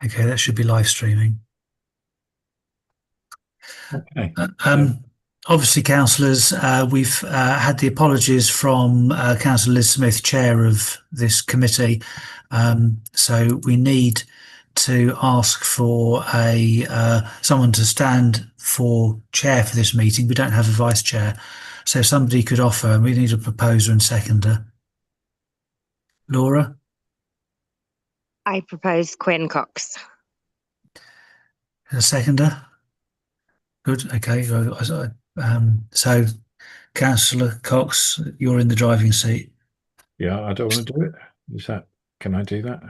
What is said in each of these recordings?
Okay, that should be live streaming. Okay. Obviously, councillors, we've had the apologies from Councillor Liz Smith, chair of this committee. So we need to ask for someone to stand for chair for this meeting. We don't have a vice chair, so if somebody could offer. We need a proposer and seconder. Laura, I propose Quinn Cox. a seconder. Good. Okay. So, Councillor Cox, you're in the driving seat. Yeah, I don't want to do it. Can I do that?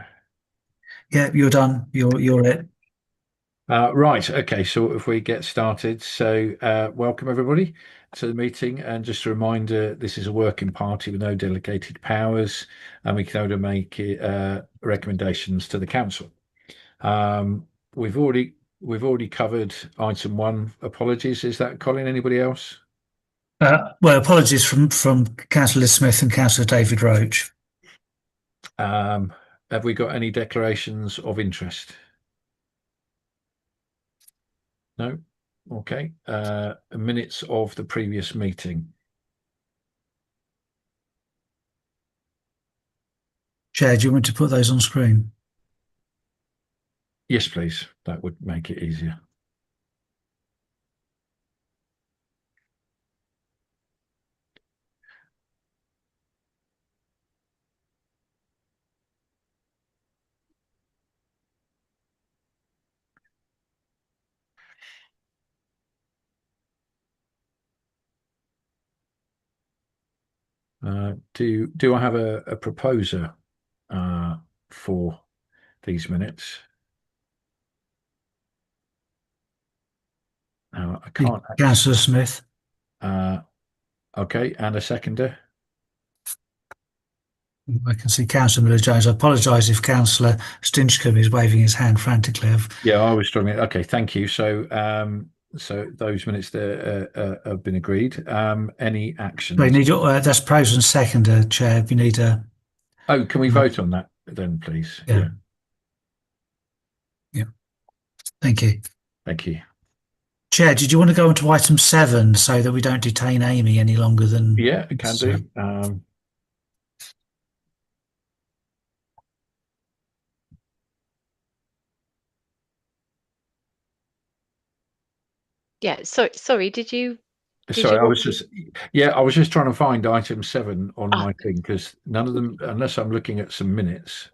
Yeah, you're done. You're it. Right. Okay. So if we get started, welcome everybody to the meeting. And just a reminder, this is a working party with no delegated powers, and we can only make recommendations to the council. We've already covered item 1. Apologies. Is that Colin? Anybody else? Well, apologies from Councillor Smith and Councillor David Roach. Have we got any declarations of interest? No? Okay. Minutes of the previous meeting. Chair, do you want to put those on screen? Yes, please. That would make it easier. Do I have a proposer for these minutes? I can't. Councillor Smith. Okay, and a seconder. I can see Councillor Miller-Jones. I apologise if Councillor Stinchcombe is waving his hand frantically. Yeah, I was struggling. Okay, thank you. So those minutes there have been agreed. Any actions? We need that's pros and seconder, Chair. We need a. Oh, can we vote on that then, please? Yeah. Yeah. Thank you. Thank you. Chair, did you want to go on to item 7 so that we don't detain Amy any longer than? Yeah, I can do. Yeah, sorry, did you Sorry, I want was just trying to find item 7 on my thing, because none of them, unless I'm looking at some minutes.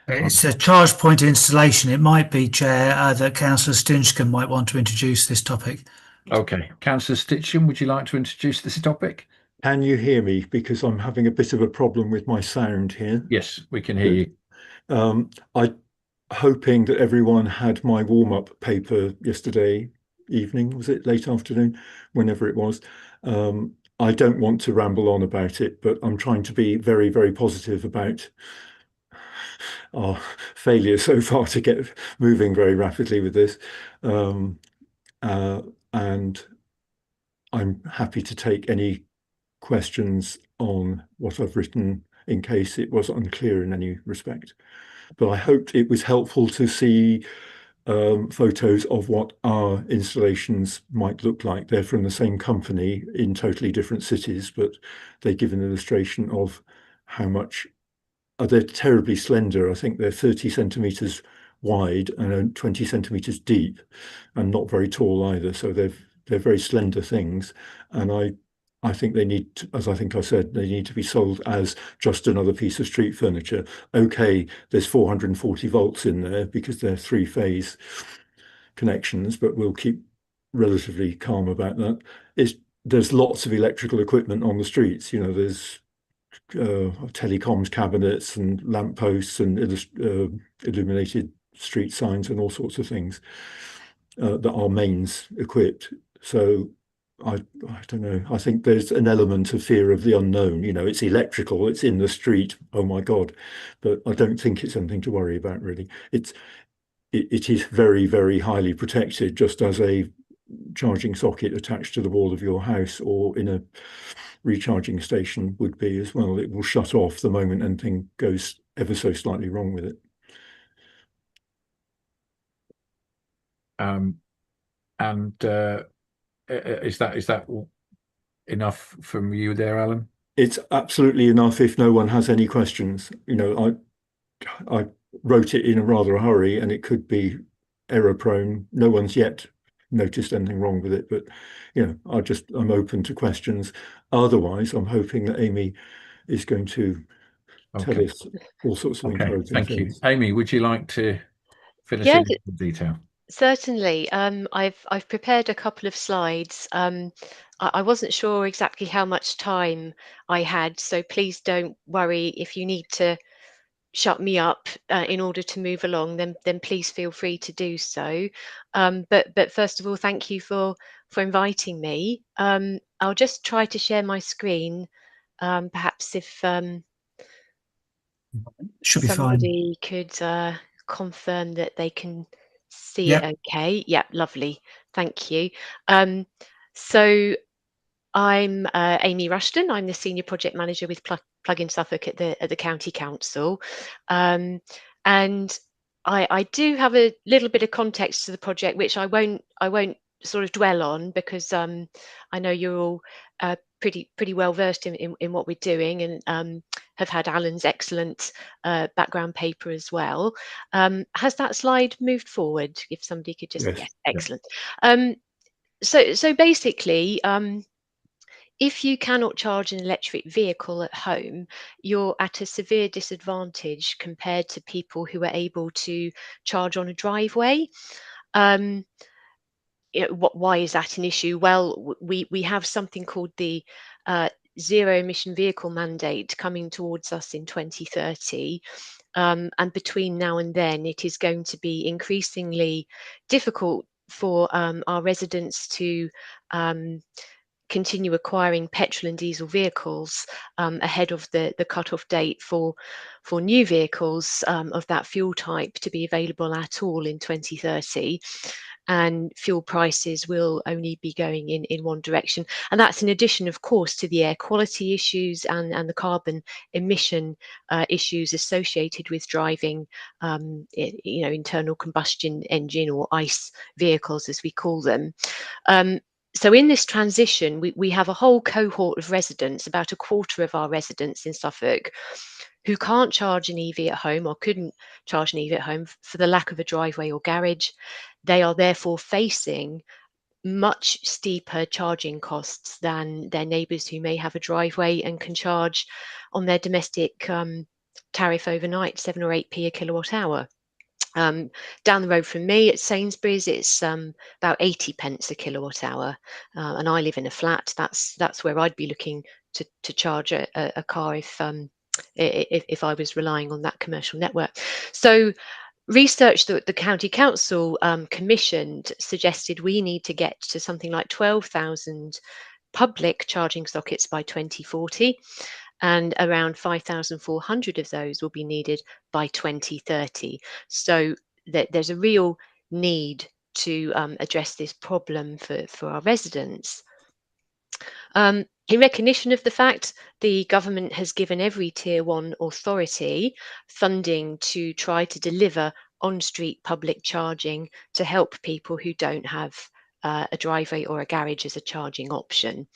It's a charge point installation. It might be, Chair, that Councillor Stinchcombe might want to introduce this topic. Okay. Councillor Stitcham, would you like to introduce this topic? Can you hear me? Because I'm having a bit of a problem with my sound here. Yes, we can hear you. I'm hoping that everyone had my warm-up paper yesterday evening. Was it late afternoon? Whenever it was. I don't want to ramble on about it, but I'm trying to be very, very positive about our failure so far to get moving very rapidly with this. And I'm happy to take any questions on what I've written in case it was unclear in any respect. But I hoped it was helpful to see photos of what our installations might look like. They're from the same company in totally different cities, but they give an illustration of how much. They're terribly slender. I think they're 30 centimeters wide and 20 centimeters deep, and not very tall either. So they're very slender things, and I think they need to, as I think I said, they need to be sold as just another piece of street furniture. Okay, there's 440 volts in there because they're 3-phase connections, but we'll keep relatively calm about that. There's lots of electrical equipment on the streets. You know, there's telecoms cabinets and lampposts and illuminated street signs and all sorts of things that are mains equipped. So I don't know. I think there's an element of fear of the unknown. You know, it's electrical, it's in the street. Oh my God! But I don't think it's anything to worry about really. It is very, very highly protected, just as a charging socket attached to the wall of your house or in a recharging station would be as well. It will shut off the moment anything goes ever so slightly wrong with it. And is that enough from you there, Alan? It's absolutely enough if no one has any questions. I wrote it in a rather hurry, and it could be error prone. No one's yet noticed anything wrong with it, but I'm open to questions. Otherwise, I'm hoping that Amy is going to tell us all sorts of encouraging thank things. you. Amy, would you like to fill us Yeah, in with detail? certainly. I've prepared a couple of slides. I wasn't sure exactly how much time I had, so please don't worry if you need to shut me up in order to move along. Then please feel free to do so. But first of all, thank you for inviting me. I'll just try to share my screen. Perhaps if Should be fine. somebody could confirm that they can see Yep. it okay. Yeah, lovely. Thank you. So I'm Amy Rushton. I'm the Senior Project Manager with Plug-in Suffolk at the County Council. And I do have a little bit of context to the project, which I won't sort of dwell on, because I know you're all pretty well versed in what we're doing, and have had Alan's excellent background paper as well. Has that slide moved forward? If somebody could just, Yes. yes, excellent. So basically, if you cannot charge an electric vehicle at home, you're at a severe disadvantage compared to people who are able to charge on a driveway. Um, why is that an issue? Well, we have something called the zero emission vehicle mandate coming towards us in 2030. And between now and then, it is going to be increasingly difficult for our residents to continue acquiring petrol and diesel vehicles ahead of the cut-off date for new vehicles of that fuel type to be available at all in 2030. And fuel prices will only be going in one direction. And that's in addition, of course, to the air quality issues and the carbon emission issues associated with driving, internal combustion engine or ICE vehicles, as we call them. So in this transition, we have a whole cohort of residents, about a quarter of our residents in Suffolk, who can't charge an EV at home, or couldn't charge an EV at home for the lack of a driveway or garage. They are therefore facing much steeper charging costs than their neighbours who may have a driveway and can charge on their domestic tariff overnight, 7 or 8p a kilowatt hour. Down the road from me at Sainsbury's, it's about 80 pence a kilowatt hour, and I live in a flat. That's where I'd be looking to charge a car if I was relying on that commercial network. So research that the County Council commissioned suggested we need to get to something like 12,000 public charging sockets by 2040, and around 5,400 of those will be needed by 2030. So there's a real need to address this problem for our residents. In recognition of the fact, the government has given every Tier 1 authority funding to try to deliver on-street public charging to help people who don't have a driveway or a garage as a charging option.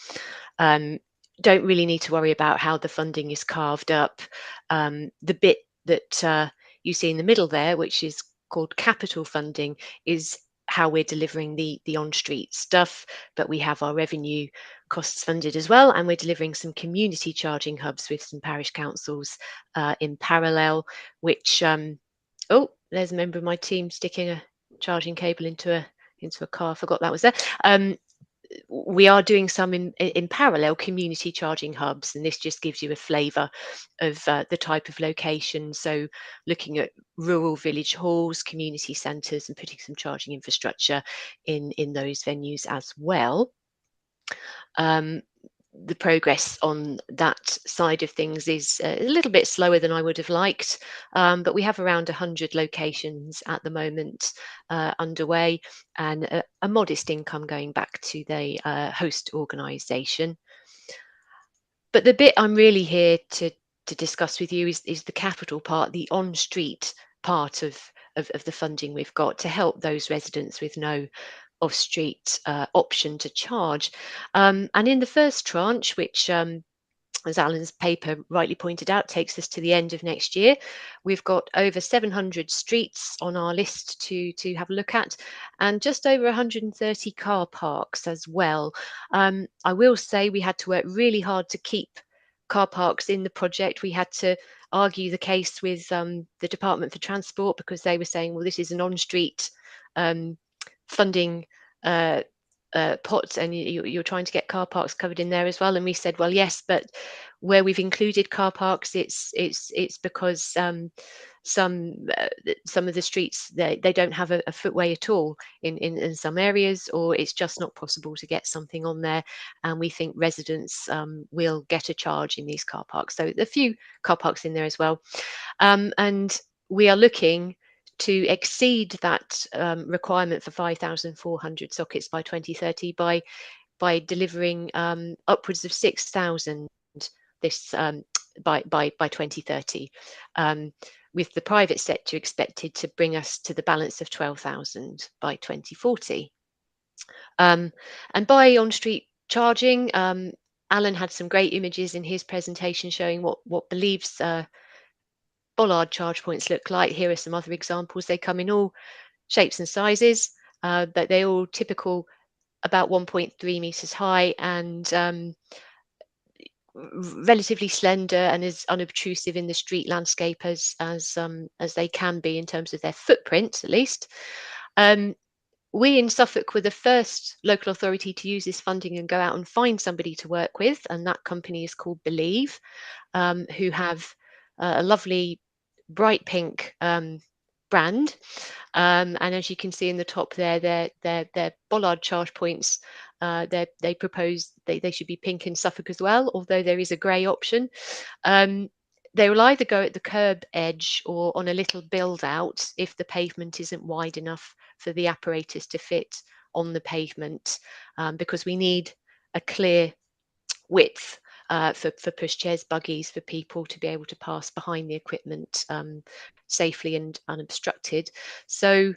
Don't really need to worry about how the funding is carved up. The bit that you see in the middle there, which is called capital funding, is how we're delivering the on-street stuff, but we have our revenue costs funded as well, and we're delivering some community charging hubs with some parish councils in parallel, which oh, there's a member of my team sticking a charging cable into a car. I forgot that was there. We are doing some in parallel community charging hubs, and this just gives you a flavour of the type of location. So looking at rural village halls, community centres, and putting some charging infrastructure in those venues as well. The progress on that side of things is a little bit slower than I would have liked, but we have around 100 locations at the moment underway, and a modest income going back to the host organisation. But the bit I'm really here to discuss with you is the capital part, the on-street part of of the funding we've got to help those residents with no off-street option to charge. And in the first tranche, which as Alan's paper rightly pointed out, takes us to the end of next year. We've got over 700 streets on our list to have a look at, and just over 130 car parks as well. I will say we had to work really hard to keep car parks in the project. We had to argue the case with the Department for Transport, because they were saying, well, this is an on-street funding pot, and you're trying to get car parks covered in there as well. And we said, well, yes, but where we've included car parks, it's because some of the streets, they don't have a footway at all in some areas, or it's just not possible to get something on there, and we think residents will get a charge in these car parks. So a few car parks in there as well, and we are looking to exceed that requirement for 5,400 sockets by 2030 by delivering upwards of 6,000 this by 2030, with the private sector expected to bring us to the balance of 12,000 by 2040. And by on-street charging, Alan had some great images in his presentation showing what believes bollard charge points look like. Here are some other examples. They come in all shapes and sizes, but they're all typical, about 1.3 meters high, and relatively slender and as unobtrusive in the street landscape as they can be in terms of their footprint, at least. We in Suffolk were the first local authority to use this funding and go out and find somebody to work with, and that company is called Believe, who have a lovely bright pink brand, and as you can see in the top there, their bollard charge points, they propose they should be pink in Suffolk as well, although there is a grey option. They will either go at the curb edge or on a little build out if the pavement isn't wide enough for the apparatus to fit on the pavement, because we need a clear width for pushchairs, buggies, for people to be able to pass behind the equipment safely and unobstructed. So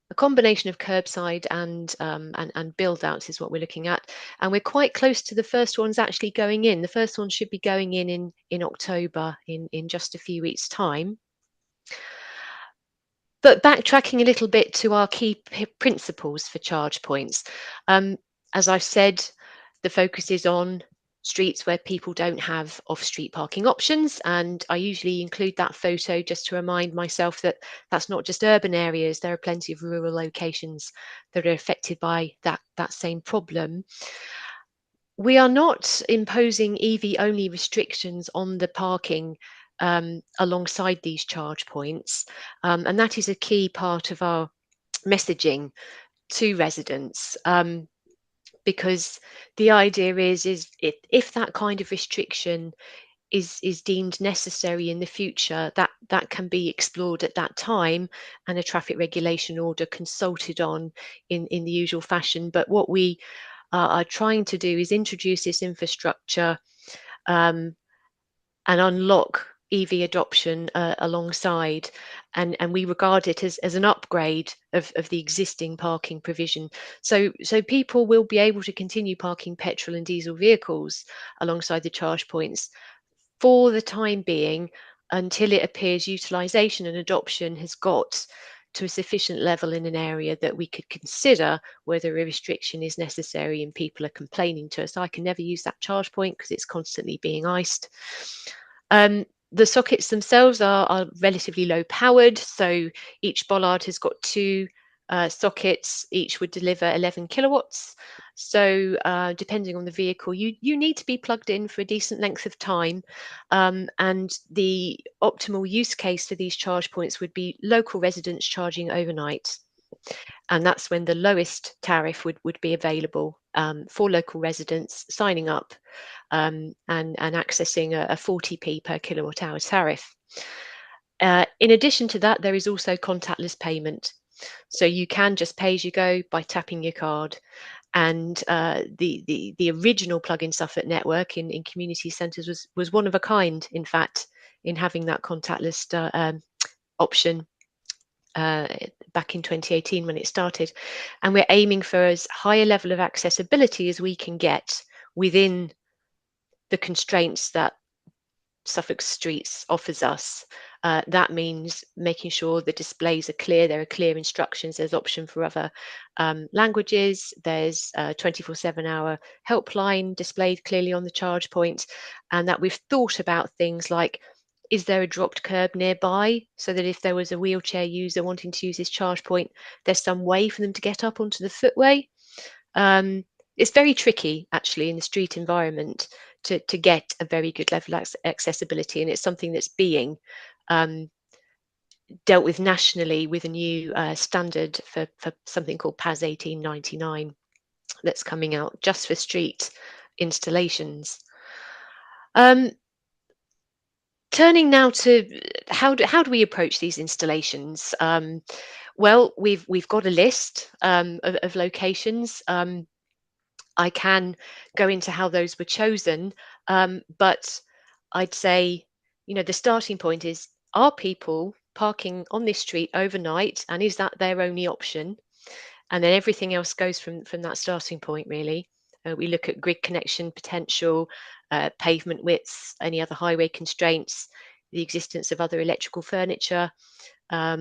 a combination of curbside and build outs is what we're looking at, and we're quite close to the first ones actually going in. The first one should be going in October, in just a few weeks' time. But backtracking a little bit to our key principles for charge points, as I've said, the focus is on streets where people don't have off-street parking options, and I usually include that photo just to remind myself that that's not just urban areas. There are plenty of rural locations that are affected by that same problem. We are not imposing EV only restrictions on the parking alongside these charge points, and that is a key part of our messaging to residents, because the idea is if that kind of restriction is deemed necessary in the future, that can be explored at that time, and a traffic regulation order consulted on in the usual fashion. But what we are trying to do is introduce this infrastructure and unlock EV adoption alongside, and we regard it as an upgrade of the existing parking provision. So people will be able to continue parking petrol and diesel vehicles alongside the charge points for the time being, until it appears utilisation and adoption has got to a sufficient level in an area that we could consider whether a restriction is necessary and people are complaining to us, I can never use that charge point because it's constantly being iced. The sockets themselves are relatively low powered, so each bollard has got two sockets, each would deliver 11 kilowatts. So depending on the vehicle, you need to be plugged in for a decent length of time, and the optimal use case for these charge points would be local residents charging overnight, and that's when the lowest tariff would be available for local residents signing up and accessing a 40p per kilowatt hour tariff. In addition to that, there is also contactless payment. So you can just pay as you go by tapping your card. And the original plug-in Suffolk network in community centres was one of a kind, in fact, in having that contactless option. back in 2018 when it started, and we're aiming for as high a level of accessibility as we can get within the constraints that Suffolk Streets offers us. That means making sure the displays are clear, there are clear instructions, there's option for other languages, there's a 24/7-hour helpline displayed clearly on the charge point, and that we've thought about things like, is there a dropped curb nearby, so that if there was a wheelchair user wanting to use this charge point, there's some way for them to get up onto the footway. It's very tricky, actually, in the street environment to get a very good level of accessibility, and it's something that's being dealt with nationally with a new standard for something called PAS 1899 that's coming out just for street installations. Turning now to how do we approach these installations? Well, we've got a list of locations. I can go into how those were chosen, but I'd say, the starting point is, are people parking on this street overnight, and is that their only option? And then everything else goes from that starting point, really. We look at grid connection potential, pavement widths, any other highway constraints, the existence of other electrical furniture. Are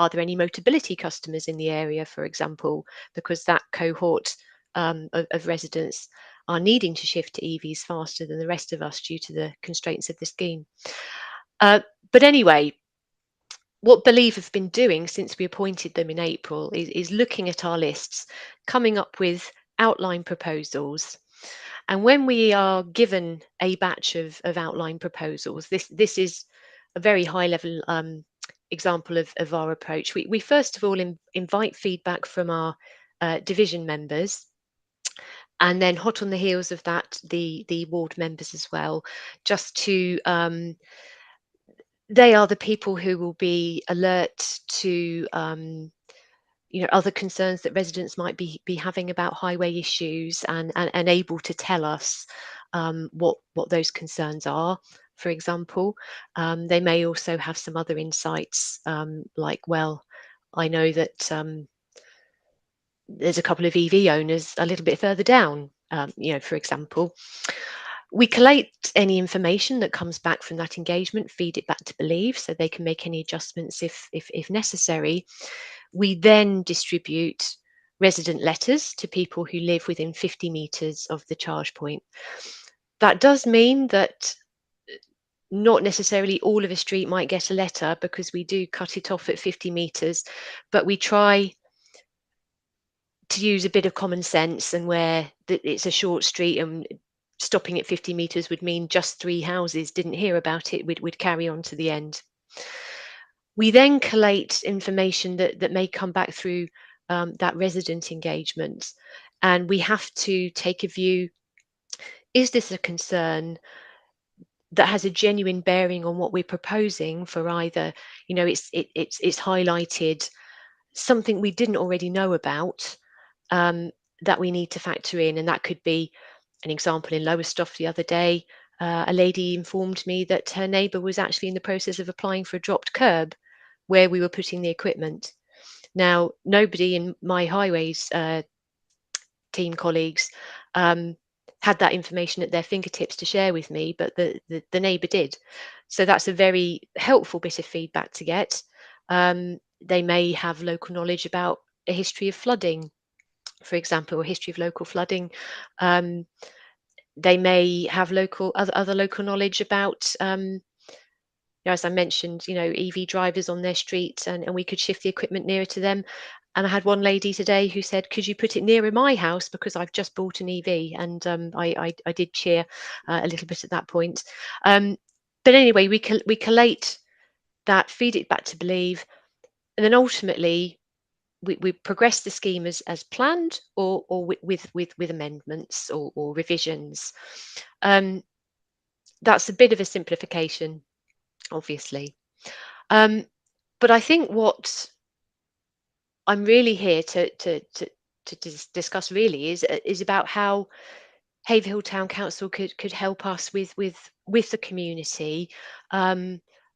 there any Motability customers in the area, for example, because that cohort of residents are needing to shift to EVs faster than the rest of us due to the constraints of the scheme. But anyway, what Believe have been doing since we appointed them in April is looking at our lists, coming up with outline proposals. And when we are given a batch of outline proposals, this is a very high level example of our approach. We first of all invite feedback from our division members, and then hot on the heels of that, the ward members as well, just to they are the people who will be alert to other concerns that residents might be having about highway issues, and able to tell us what those concerns are. For example, they may also have some other insights, like, well, I know that there's a couple of EV owners a little bit further down, for example. We collate any information that comes back from that engagement, feed it back to Believe so they can make any adjustments if necessary. We then distribute resident letters to people who live within 50 metres of the charge point. That does mean that not necessarily all of a street might get a letter, because we do cut it off at 50 metres, but we try to use a bit of common sense, and where it's a short street and stopping at 50 metres would mean just 3 houses didn't hear about it, we'd carry on to the end. We then collate information that may come back through that resident engagement, and we have to take a view: is this a concern that has a genuine bearing on what we're proposing? For either, it's highlighted something we didn't already know about, that we need to factor in, and that could be an example in Lowestoft the other day. A lady informed me that her neighbour was actually in the process of applying for a dropped curb where we were putting the equipment. Now, nobody in my highways team colleagues had that information at their fingertips to share with me, but the neighbour did. So that's a very helpful bit of feedback to get. They may have local knowledge about a history of flooding, for example, a history of local flooding. They may have other local knowledge about, as I mentioned, EV drivers on their street, and we could shift the equipment nearer to them. And I had one lady today who said, could you put it nearer my house, because I've just bought an EV? And I did cheer a little bit at that point. But anyway, we collate that, feed it back to Believe, and then ultimately we progress the scheme as planned, or with amendments or revisions. That's a bit of a simplification, obviously. But I think what I'm really here to discuss really is about how Haverhill Town Council could help us with the community,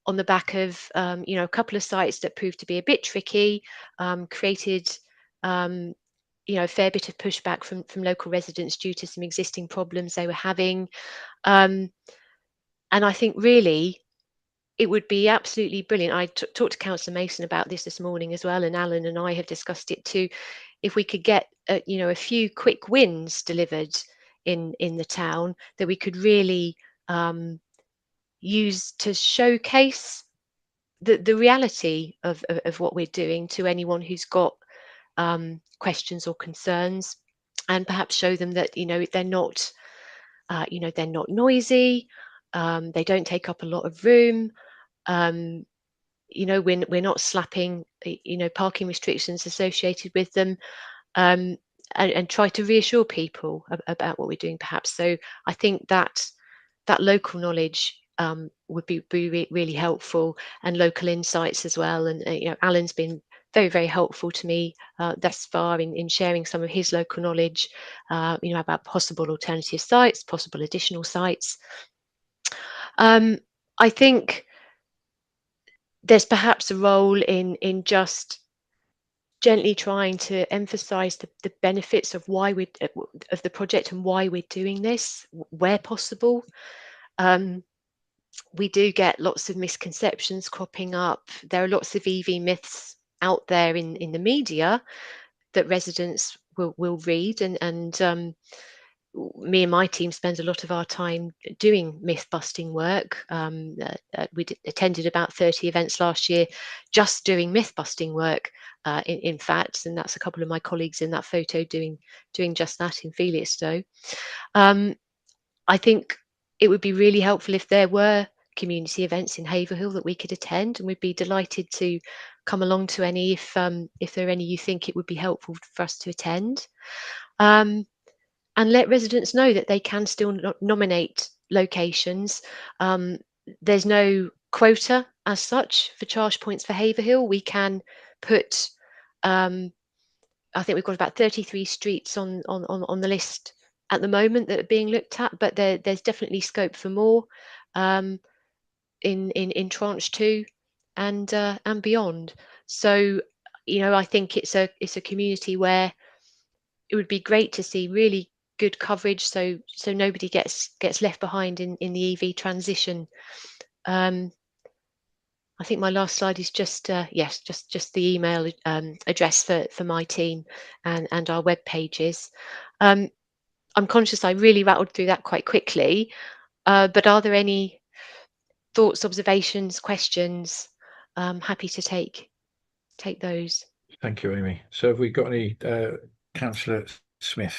on the back of a couple of sites that proved to be a bit tricky, created a fair bit of pushback from local residents due to some existing problems they were having. And I think really it would be absolutely brilliant. I talked to Councillor Mason about this morning as well, and Alan and I have discussed it too. If we could get a few quick wins delivered in the town that we could really use to showcase the reality of what we're doing to anyone who's got questions or concerns, and perhaps show them that they're not they're not noisy, they don't take up a lot of room. We're not slapping parking restrictions associated with them, and try to reassure people about what we're doing perhaps. So I think that local knowledge would be really helpful, and local insights as well. And Alan's been very, very helpful to me thus far in sharing some of his local knowledge, about possible alternative sites, possible additional sites. I think there's perhaps a role in just gently trying to emphasize the benefits of why we of the project and why we're doing this where possible. We do get lots of misconceptions cropping up. There are lots of EV myths out there in the media that residents will read, and me and my team spend a lot of our time doing myth busting work. We attended about 30 events last year just doing myth busting work, in fact, and that's a couple of my colleagues in that photo doing just that in Felixstowe. I think it would be really helpful if there were community events in Haverhill that we could attend, and we'd be delighted to come along to any if there are any you think it would be helpful for us to attend. And let residents know that they can still nominate locations. There's no quota as such for charge points for Haverhill. We can put, I think we've got about 33 streets on the list at the moment that are being looked at, but there's definitely scope for more in tranche 2 and beyond. So I think it's a community where it would be great to see really good coverage, so nobody gets left behind in the EV transition. I think my last slide is just just the email address for my team and our web pages. I'm conscious I really rattled through that quite quickly, but are there any thoughts, observations, questions? Happy to take those. Thank you, Amy. So have we got any Councillor Smith?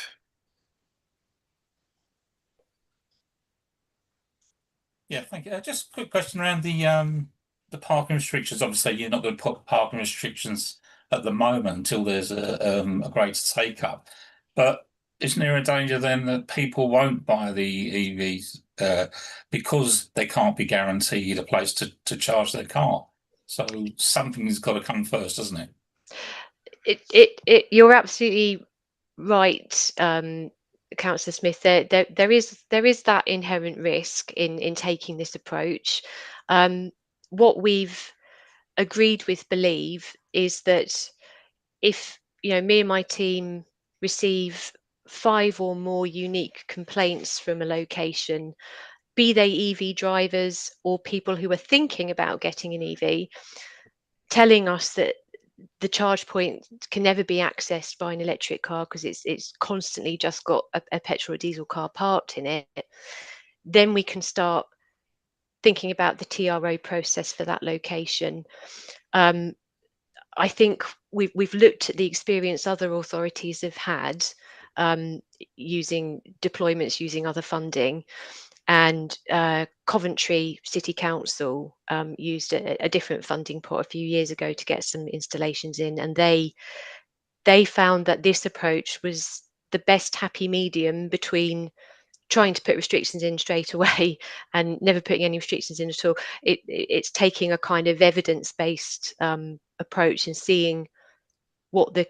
Yeah, thank you. Just a quick question around the parking restrictions. Obviously, you're not going to put parking restrictions at the moment until there's a greater take up. But isn't there a danger then that people won't buy the EVs because they can't be guaranteed a place to charge their car? So something's got to come first, doesn't it? You're absolutely right, Councillor Smith. There is that inherent risk in taking this approach. What we've agreed with Believe is that if me and my team receive 5 or more unique complaints from a location, be they EV drivers or people who are thinking about getting an EV, telling us that the charge point can never be accessed by an electric car because it's constantly just got a petrol or diesel car parked in it, then we can start thinking about the TRO process for that location. I think we've looked at the experience other authorities have had using deployments using other funding, and Coventry City Council used a different funding pot a few years ago to get some installations in, and they found that this approach was the best happy medium between trying to put restrictions in straight away and never putting any restrictions in at all. It's taking a kind of evidence-based approach and seeing what the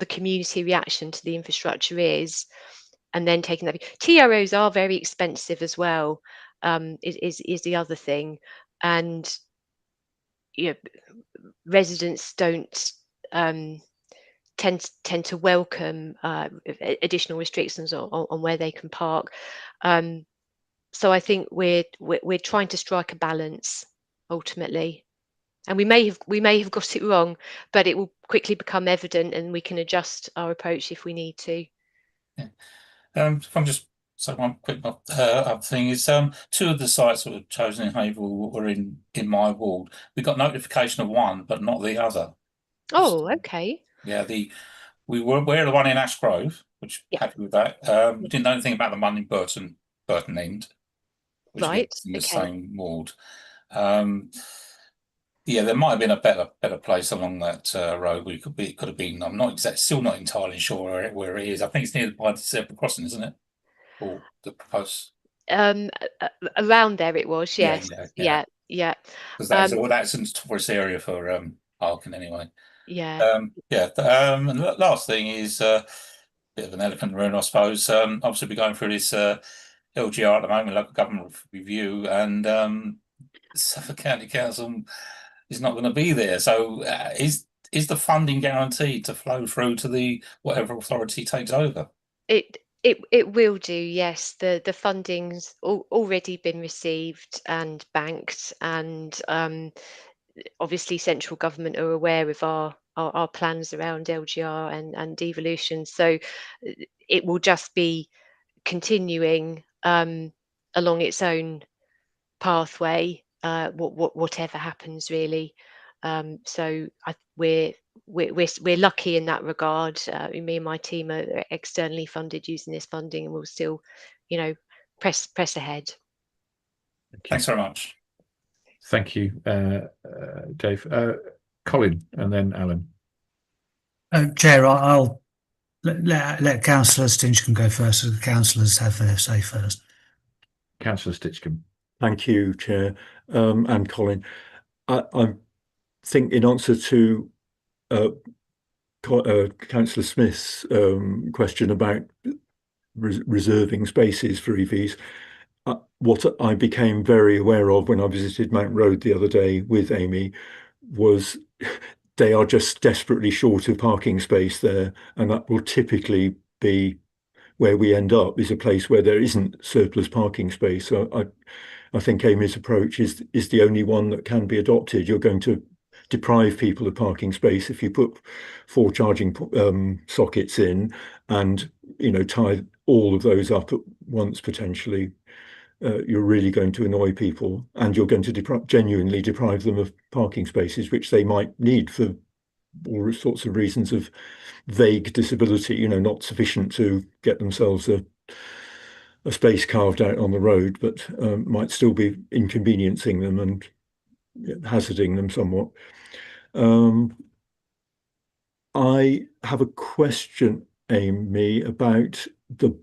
community reaction to the infrastructure is, and then taking that. TROs are very expensive as well, is the other thing, and residents don't tend to welcome additional restrictions on where they can park. So I think we're trying to strike a balance ultimately, and we may have got it wrong, but it will quickly become evident, and we can adjust our approach if we need to. Yeah. If I'm just so one quick other thing is two of the sites that were chosen in Haverhill were in my ward. We got notification of one, but not the other. Oh, okay. Yeah, we're the one in Ash Grove, which Yeah. happy with that. We didn't know anything about the one in Burton End, which again Right. is in the Okay. same ward. Yeah, there might have been a better place along that road. It could have been. I'm not still not entirely sure where it is. I think it's near by the zebra crossing, isn't it? Or the proposed. Around there it was. Yeah, Yes. yeah. Yeah. Because Um, that's in tourist area for parking anyway. yeah. Yeah. And the last thing is bit of an elephant in the room, I suppose. Obviously, we're going through this LGR at the moment, local government review, and Suffolk County Council is not going to be there. So, is the funding guaranteed to flow through to the whatever authority takes over? It will do. Yes. The funding's already been received and banked, and obviously central government are aware of our plans around LGR and devolution. So it will just be continuing along its own pathway, whatever happens really. So we're lucky in that regard. Me and my team are externally funded using this funding, and we'll still, press ahead. Thanks very much. Thank you, Dave. Colin, and then Alan. Chair, I'll let Councillor Stinchcombe go first, so the councillors have their say first. Councillor Stitchcombe. Thank you, Chair, and Colin. I think in answer to Councillor Smith's question about reserving spaces for EVs, what I became very aware of when I visited Mount Road the other day with Amy was they are just desperately short of parking space there, and that will typically be where we end up, is a place where there isn't surplus parking space. So I think Amy's approach is the only one that can be adopted. You're going to deprive people of parking space if you put 4 charging sockets in, and tie all of those up at once potentially. You're really going to annoy people, and you're going to genuinely deprive them of parking spaces, which they might need for all sorts of reasons of vague disability, not sufficient to get themselves a space carved out on the road, but might still be inconveniencing them and hazarding them somewhat. I have a question, Amy, about the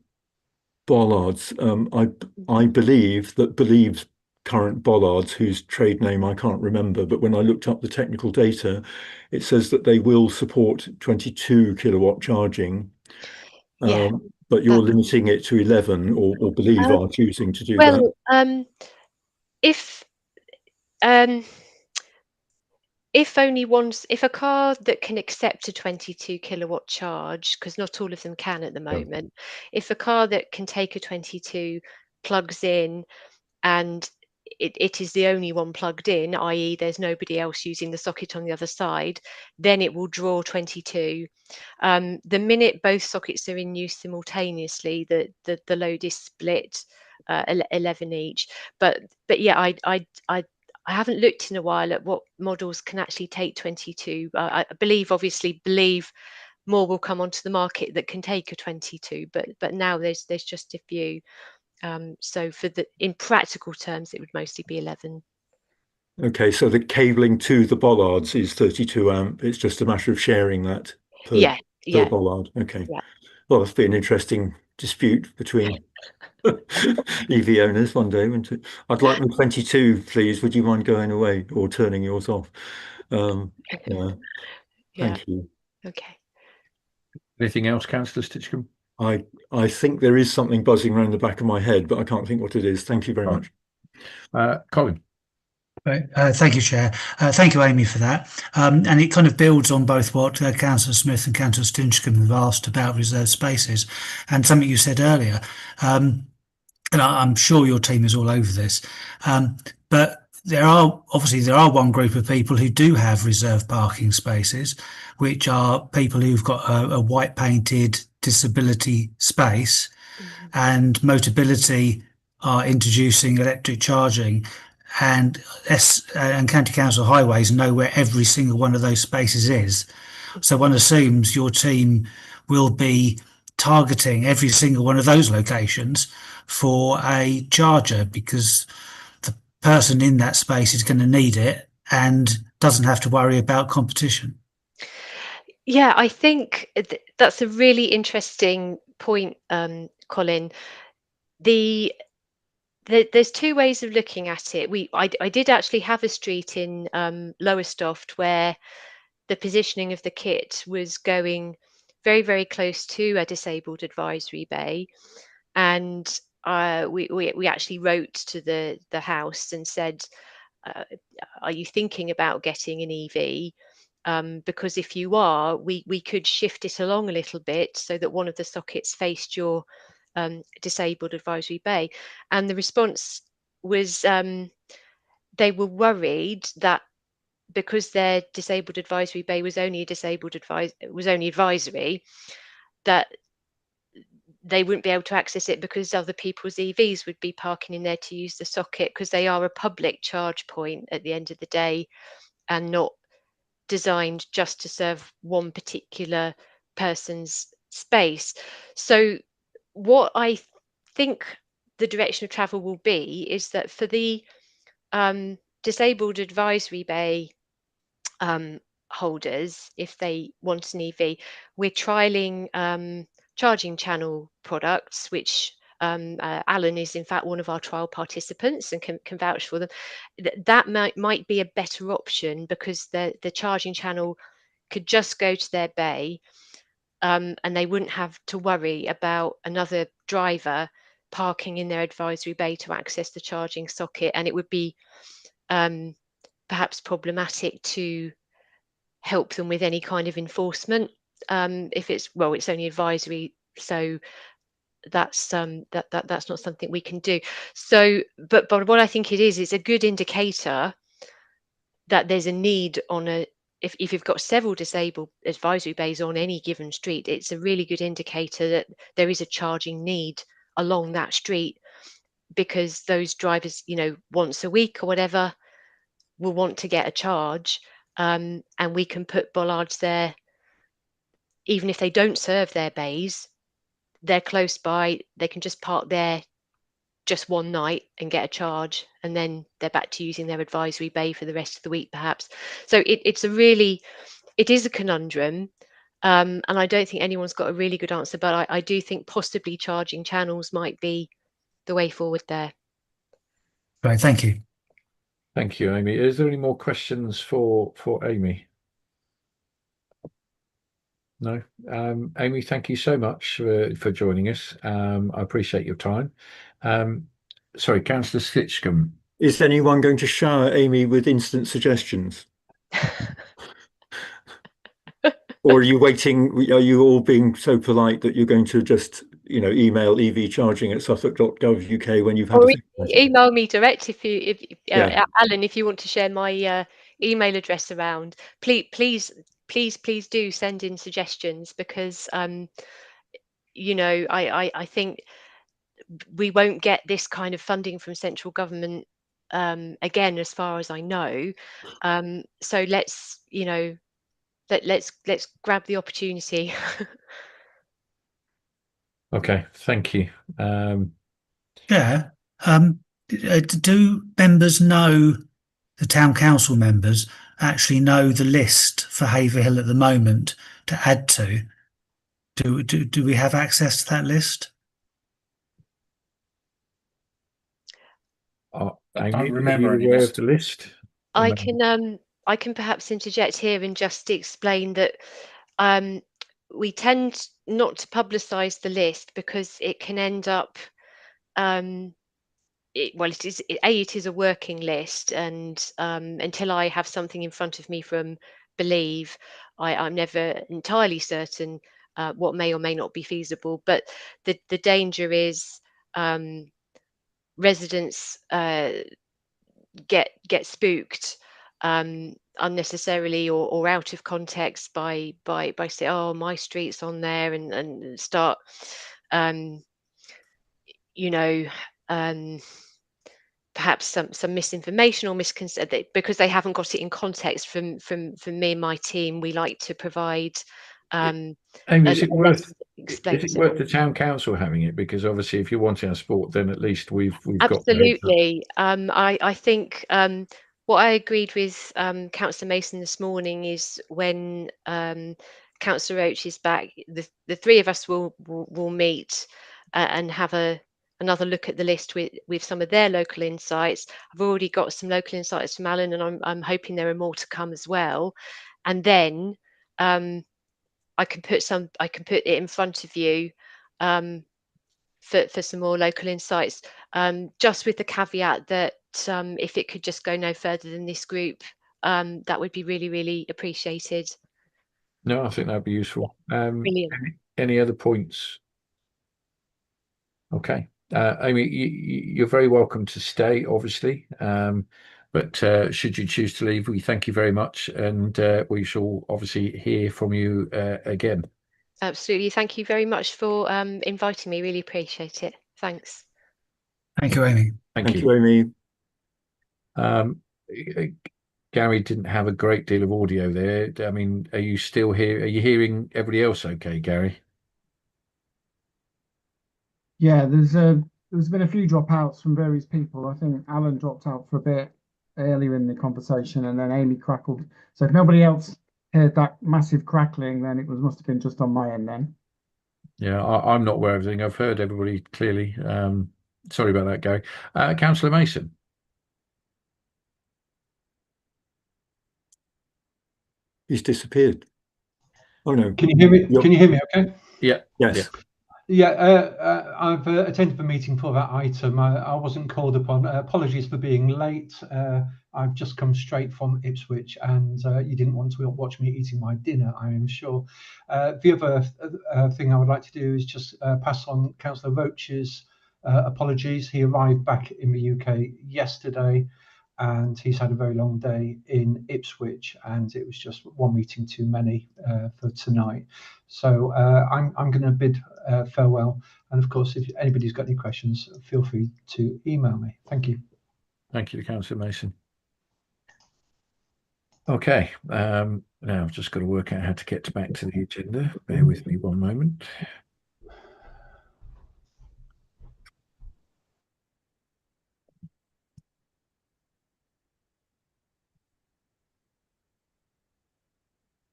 bollards. I believe that Believe's current bollards, whose trade name I can't remember, but when I looked up the technical data, it says that they will support 22 kilowatt charging. Yeah. But you're limiting it to 11, or Believe are choosing to do Well, that. if a car that can accept a 22 kilowatt charge, because not all of them can at the moment, if a car that can take a 22 plugs in and it is the only one plugged in, i.e. there's nobody else using the socket on the other side, then it will draw 22. The minute both sockets are in use simultaneously, the load is split 11 each. But yeah, I haven't looked in a while at what models can actually take 22. I believe more will come onto the market that can take a 22, but now there's just a few. So in practical terms, it would mostly be 11. Okay, so the cabling to the bollards is 32 amp. It's just a matter of sharing that per bollard. Okay. Yeah. Well, that's be an interesting dispute between EV owners one day, wouldn't it? I'd like my 22, please. Would you mind going away or turning yours off? Yeah. Thank you. Okay. Anything else, Councillor Stitchcombe? I think there is something buzzing around the back of my head, but I can't think what it is. Thank you very much. Colin. Right. Thank you, Chair. Thank you, Amy, for that. And it kind of builds on both what Councillor Smith and Councillor Stinchcombe have asked about reserved spaces and something you said earlier. And I'm sure your team is all over this. But there are one group of people who do have reserved parking spaces, which are people who've got a white painted disability space, and Motability are introducing electric charging, and County Council Highways know where every single one of those spaces is. So one assumes your team will be targeting every single one of those locations for a charger, because the person in that space is going to need it and doesn't have to worry about competition. Yeah, I think that's a really interesting point, Colin. There's two ways of looking at it. I did actually have a street in Lowestoft where the positioning of the kit was going very, very close to a disabled advisory bay, and we actually wrote to the house and said, "Are you thinking about getting an EV? Because if you are, we could shift it along a little bit so that one of the sockets faced your disabled advisory bay." And the response was, they were worried that because their disabled advisory bay was only advisory, that they wouldn't be able to access it because other people's EVs would be parking in there to use the socket, because they are a public charge point at the end of the day and not designed just to serve one particular person's space. So what I think the direction of travel will be is that for the disabled advisory bay holders, if they want an EV, we're trialing charging channel products, which Alan is in fact one of our trial participants and can vouch for them. That might be a better option, because the charging channel could just go to their bay, and they wouldn't have to worry about another driver parking in their advisory bay to access the charging socket, and it would be perhaps problematic to help them with any kind of enforcement, if it's only advisory, so that's that's not something we can do. So but what I think it is, it's a good indicator that there's a need on a, if you've got several disabled advisory bays on any given street, it's a really good indicator that there is a charging need along that street, because those drivers, once a week or whatever, will want to get a charge, and we can put bollards there. Even if they don't serve their bays, they're close by, they can just park there just one night and get a charge, and then they're back to using their advisory bay for the rest of the week perhaps. So it is a conundrum, and I don't think anyone's got a really good answer, but I do think possibly charging channels might be the way forward there. Right, thank you. Thank you, Amy. Is there any more questions for Amy? No. Amy, thank you so much for joining us. I appreciate your time. Sorry, Councillor Stitchcombe. Is anyone going to shower Amy with instant suggestions? Or are you waiting? Are you all being so polite that you're going to just, email evcharging@suffolk.gov.uk when you've had Or a think about it? email me direct if Yeah. Alan, if you want to share my email address around. Please do send in suggestions, because I think we won't get this kind of funding from central government again, as far as I know. So let's grab the opportunity. Okay, thank you. Yeah. Do members know, the town council members actually know the list for Haverhill at the moment to add to? Do we have access to that list? Amy, don't remember are you any aware list. of the list? I can perhaps interject here and just explain that we tend not to publicise the list, because it can end up it is a working list, and until I have something in front of me from Believe, I'm never entirely certain what may or may not be feasible. But the danger is residents get spooked unnecessarily or out of context by say, oh, my street's on there, and start you know perhaps some misinformation or misconception, because they haven't got it in context. From me and my team, we like to provide Amy, a is it lesson worth that is explains it it worth all. the town council having it? Because obviously, if you're wanting a sport, then at least we've got the heads up. Absolutely. I think what I agreed with Councillor Mason this morning is, when Councillor Roach is back, the three of us will meet and have another look at the list with some of their local insights. I've already got some local insights from Alan, and I'm hoping there are more to come as well. And then I can put it in front of you for some more local insights, just with the caveat that if it could just go no further than this group, that would be really, really appreciated. No, I think that'd be useful. Brilliant. Any other points? Okay. Amy, you're very welcome to stay, obviously. But should you choose to leave, we thank you very much, and we shall obviously hear from you again. Absolutely. Thank you very much for inviting me. Really appreciate it. Thanks. Thank you, Amy. Thank Thank you. you, Amy. Gary didn't have a great deal of audio there. I mean, are you still here? Are you hearing everybody else okay, Gary? Yeah, there's been a few dropouts from various people. I think Alan dropped out for a bit earlier in the conversation, and then Amy crackled. So if nobody else heard that massive crackling, then must have been just on my end then. Yeah, I'm not aware of everything. I've heard everybody clearly. Sorry about that, Gary. Councillor Mason. He's disappeared. Oh no. Can you hear me? You're- Can you hear me? Okay. Yeah. Yes. Yeah, I've attended the meeting for that item. I wasn't called upon. Apologies for being late. I've just come straight from Ipswich, and you didn't want to watch me eating my dinner, I am sure. The other thing I would like to do is just pass on Councillor Roach's apologies. He arrived back in the UK yesterday, and he's had a very long day in Ipswich, and it was just one meeting too many for tonight. So I'm going to bid farewell. And of course, if anybody's got any questions, feel free to email me. Thank you. Thank you, Councillor Mason. Okay, now I've just got to work out how to get back to the agenda. Bear with me one moment.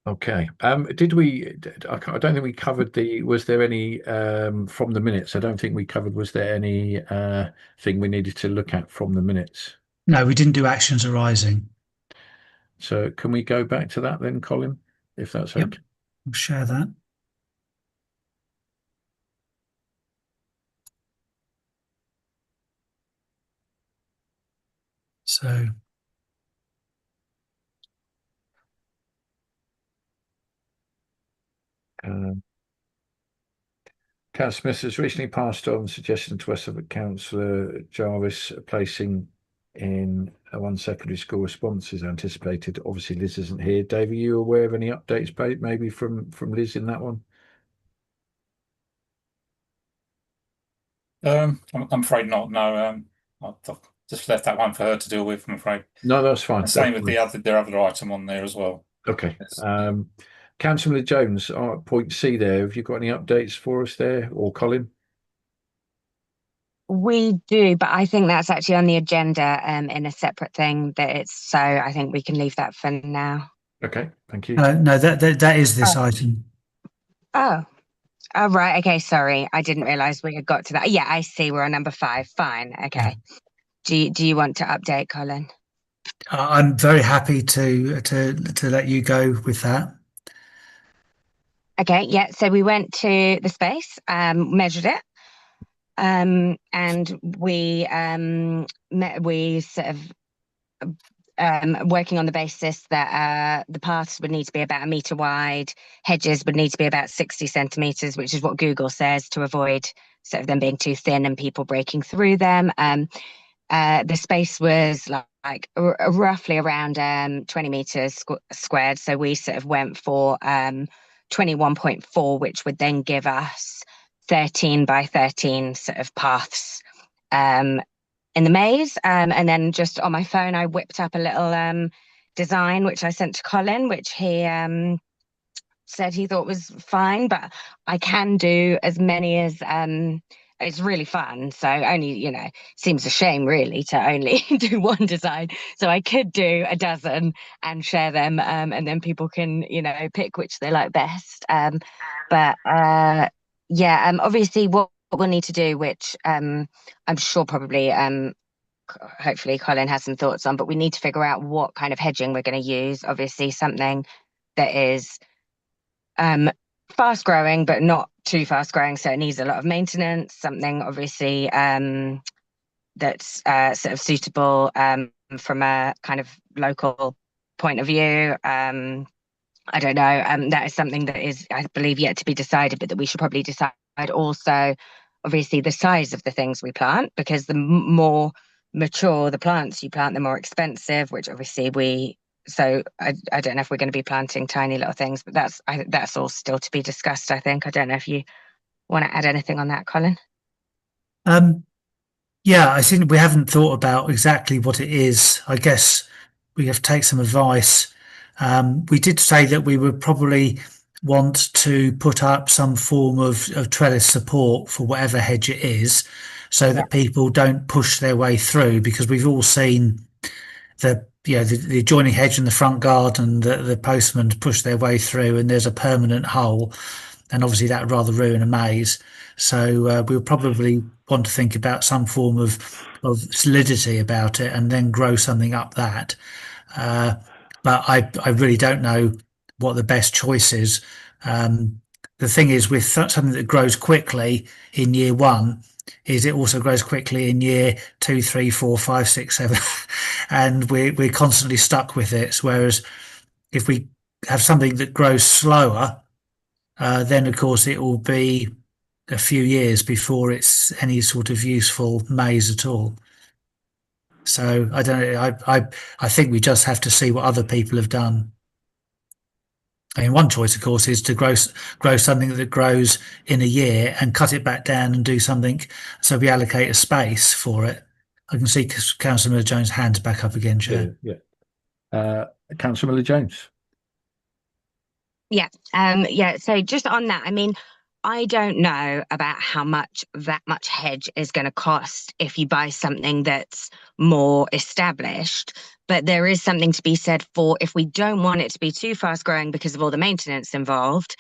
Okay. Did we? I don't think we covered the. Was there any from the minutes? I don't think we covered. Was there any thing we needed to look at from the minutes? No, we didn't do actions arising. So can we go back to that then, Colin, if that's Yep. okay? We'll share that. So Councillor Smith has recently passed on the suggestion to us of Councillor Jarvis placing in one secondary school response is anticipated. Obviously, Liz isn't here. Dave, are you aware of any updates maybe from Liz in that one? I'm afraid not. No, I've just left that one for her to deal with, I'm afraid. No, that's fine. And same with their other item on there as well. Okay. Yes. Councillor Jones, point C there. Have you got any updates for us there, or Colin? We do, but I think that's actually on the agenda in a separate thing. So I think we can leave that for now. Okay, thank you. no, that is this item. Oh, right. Okay, sorry, I didn't realise we had got to that. Yeah, I see. We're on number 5. Fine. Okay. Yeah. Do you want to update, Colin? I'm very happy to let you go with that. Okay. Yeah. So we went to the space, measured it. and we sort of working on the basis that the paths would need to be about 1 metre wide, hedges would need to be about 60 centimetres, which is what Google says, to avoid sort of them being too thin and people breaking through them. The space was like roughly around 20 metres squared, so we sort of went for 21.4, which would then give us 13 by 13 sort of paths in the maze. And then just on my phone, I whipped up a little design, which I sent to Colin, which he said he thought was fine, but I can do as many as it's really fun. So only, seems a shame really to only do one design. So I could do a dozen and share them, and then people can, pick which they like best. Obviously what we'll need to do, which I'm sure probably hopefully Colin has some thoughts on, but we need to figure out what kind of hedging we're going to use. Obviously something that is fast growing but not too fast growing, so it needs a lot of maintenance. Something obviously that's sort of suitable from a kind of local point of view. I don't know. That is something that is, I believe, yet to be decided, but that we should probably decide also, obviously, the size of the things we plant, because the more mature the plants you plant, the more expensive, which obviously so I don't know if we're going to be planting tiny little things, but that's all still to be discussed, I think. I don't know if you want to add anything on that, Colin? Yeah, I think we haven't thought about exactly what it is. I guess we have to take some advice. We did say that we would probably want to put up some form of trellis support for whatever hedge it is, so that people don't push their way through, because we've all seen the adjoining hedge in the front garden, the postman push their way through and there's a permanent hole, and obviously that would rather ruin a maze. So we'll probably want to think about some form of solidity about it and then grow something up that. But I really don't know what the best choice is. The thing is, with something that grows quickly in year one, is it also grows quickly in year 2, 3, 4, 5, 6, 7, and we're constantly stuck with it. Whereas if we have something that grows slower, then of course it will be a few years before it's any sort of useful maze at all. So I don't know. I think we just have to see what other people have done. I mean, one choice, of course, is to grow something that grows in a year and cut it back down and do something, so we allocate a space for it. I can see Councillor Miller-Jones' hands back up again, Chair. Councillor Miller-Jones. So just on that, I mean, I don't know about how much that much hedge is going to cost if you buy something that's more established, but there is something to be said for, if we don't want it to be too fast growing because of all the maintenance involved,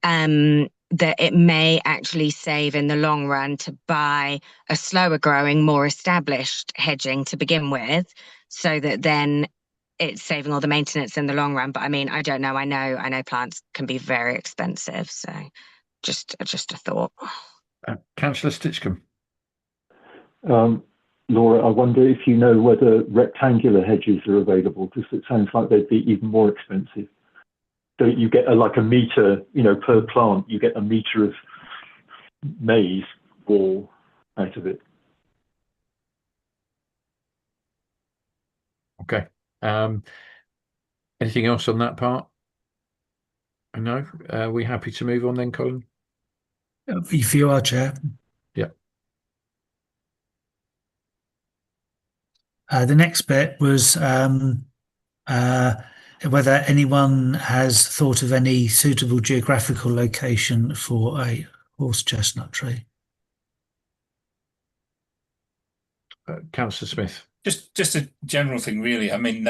that it may actually save in the long run to buy a slower growing, more established hedging to begin with, so that then it's saving all the maintenance in the long run. But I mean, I don't know. I know plants can be very expensive, so just a thought. Councillor Stitchcombe. Laura, I wonder if you know whether rectangular hedges are available, because it sounds like they'd be even more expensive. So you get like a metre, per plant, you get a metre of maize wall out of it. Okay. Anything else on that part? No. Are we happy to move on then, Colin? If you are, Chair. Yeah. The next bit was whether anyone has thought of any suitable geographical location for a horse chestnut tree. Councillor Smith. Just a general thing, really. I mean,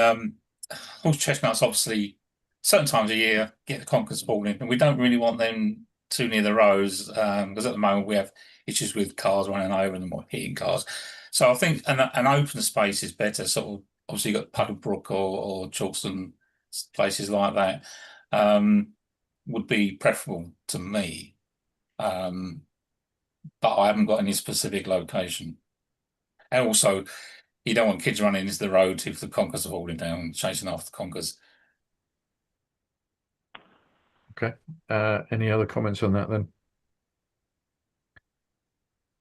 horse chestnuts obviously certain times of year get the conkers spawning, and we don't really want them too near the roads, because at the moment we have issues with cars running over them or hitting cars. So I think an open space is better. Sort of, obviously, you've got Puddlebrook or Chalston, places like that, would be preferable to me. but I haven't got any specific location. And also, you don't want kids running into the road if the conkers are falling down, chasing after the conkers. Okay. Any other comments on that then?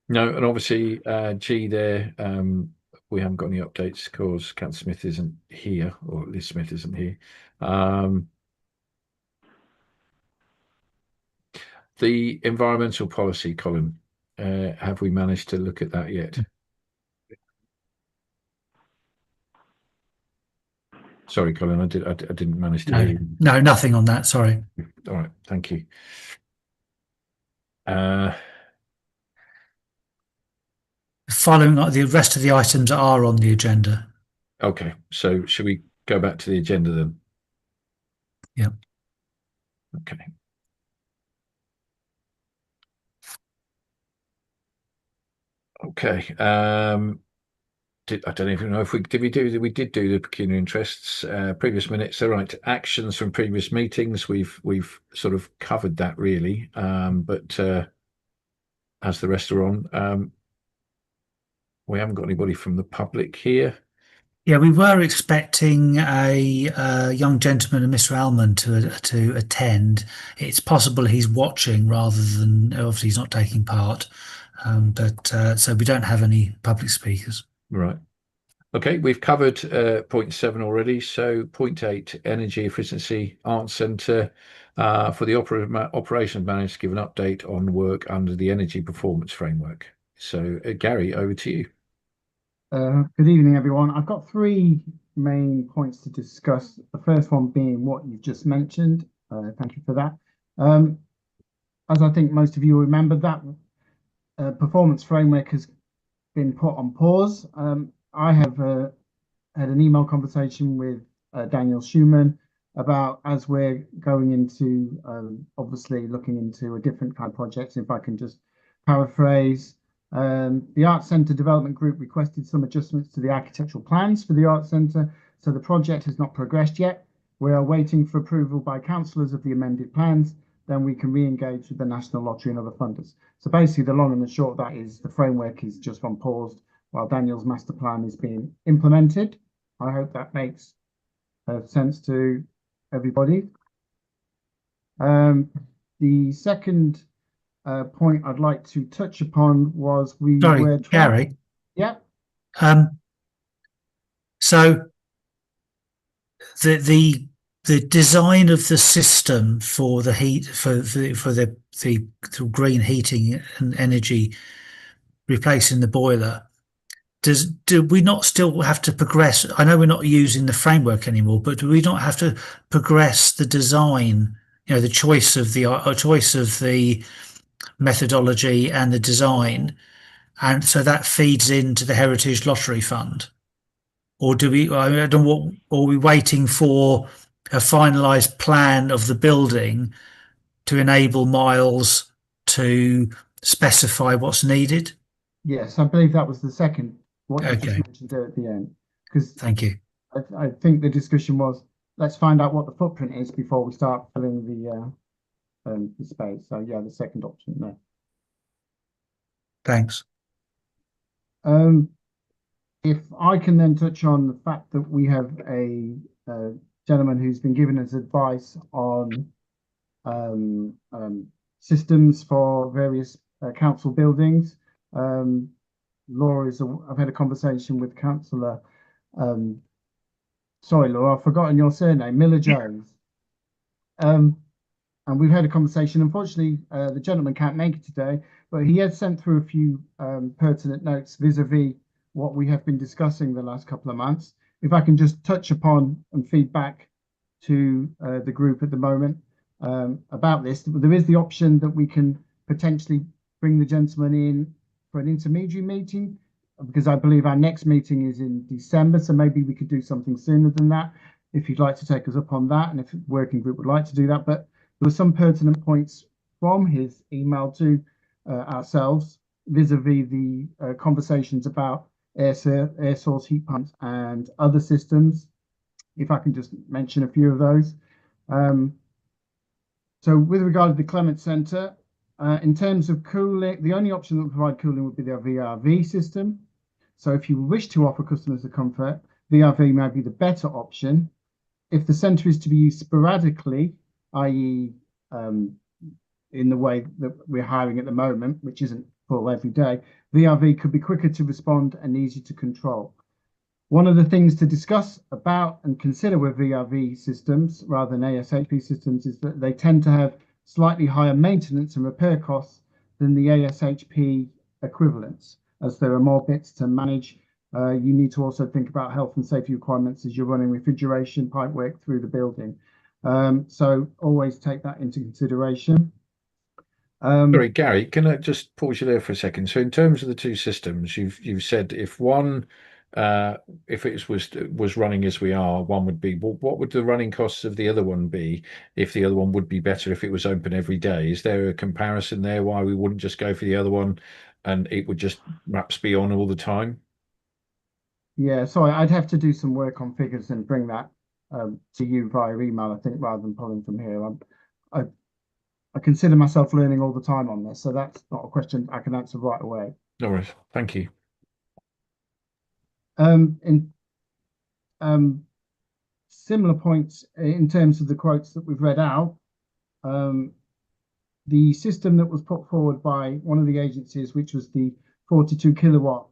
No, and obviously, G there, we haven't got any updates because Councillor Smith isn't here, or Liz Smith isn't here. The environmental policy, Colin, have we managed to look at that yet? Sorry, Colin, I didn't manage to hear you. No, nothing on that. Sorry. All right, thank you. Following the rest of the items are on the agenda. Okay, so should we go back to the agenda then? Yeah. Okay. Okay. I don't even know if we did do the pecuniary interests previous minutes. All right, actions from previous meetings. We've sort of covered that really, but as the rest are on, we haven't got anybody from the public here. Yeah, we were expecting a young gentleman, Mr. Almond, to attend. It's possible he's watching rather than, obviously he's not taking part, but so we don't have any public speakers. Right. Okay, we've covered point 7 already. So point 8, energy efficiency arts centre for the operations manager to give an update on work under the energy performance framework. So Gary, over to you. Good evening, everyone. I've got 3 main points to discuss. The first one being what you've just mentioned. Thank you for that. As I think most of you remember, that performance framework has been put on pause. I have had an email conversation with Daniel Schumann about, as we're going into obviously looking into a different kind of project, if I can just paraphrase. The Arts Centre Development Group requested some adjustments to the architectural plans for the Arts Centre, so the project has not progressed yet. We are waiting for approval by councillors of the amended plans, then we can re-engage with the National Lottery and other funders. So basically the long and the short of that is the framework is just on pause while Daniel's master plan is being implemented. I hope that makes sense to everybody. The second point I'd like to touch upon was Sorry, Gary. Yeah. So the design of the system for the heat for the green heating and energy replacing the boiler, do we not still have to progress? I know we're not using the framework anymore, but do we not have to progress the design? You know, the choice of the methodology and the design, and so that feeds into the Heritage Lottery Fund, or do we? I don't know what. Or are we waiting for a finalised plan of the building to enable Miles to specify what's needed? Yes, I believe that was the second, what you just mentioned there at the end. Because thank you. I think the discussion was, let's find out what the footprint is before we start filling the space. So yeah, the second option there. Thanks. If I can then touch on the fact that we have a gentleman who's been giving us advice on systems for various council buildings. Laura I've had a conversation with Councillor, sorry Laura, I've forgotten your surname, Miller Jones. And we've had a conversation. Unfortunately, the gentleman can't make it today, but he has sent through a few pertinent notes vis-a-vis what we have been discussing the last couple of months. If I can just touch upon and feed back to the group at the moment about this, there is the option that we can potentially bring the gentleman in for an intermediary meeting, because I believe our next meeting is in December, so maybe we could do something sooner than that if you'd like to take us up on that, and if the working group would like to do that. But there were some pertinent points from his email to ourselves vis-a-vis the conversations about air source heat pumps and other systems, if I can just mention a few of those. So with regard to the Clement Centre, in terms of cooling, the only option that would provide cooling would be the VRV system. So if you wish to offer customers the comfort, VRV may be the better option. If the centre is to be used sporadically, i.e. in the way that we're hiring at the moment, which isn't full every day, VRV could be quicker to respond and easier to control. One of the things to discuss about and consider with VRV systems rather than ASHP systems is that they tend to have slightly higher maintenance and repair costs than the ASHP equivalents, as there are more bits to manage. You need to also think about health and safety requirements as you're running refrigeration pipework through the building. So always take that into consideration. Sorry, Gary, can I just pause you there for a second? So in terms of the two systems, you've said if one if it was running as we are, one would be, well, what would the running costs of the other one be if the other one would be better if it was open every day? Is there a comparison there why we wouldn't just go for the other one and it would just perhaps be on all the time? Yeah, so I'd have to do some work on figures and bring that to you via email, I think, rather than pulling from here. I consider myself learning all the time on this, so that's not a question I can answer right away. No worries. Thank you. In similar points in terms of the quotes that we've read out, the system that was put forward by one of the agencies, which was the 42 kilowatt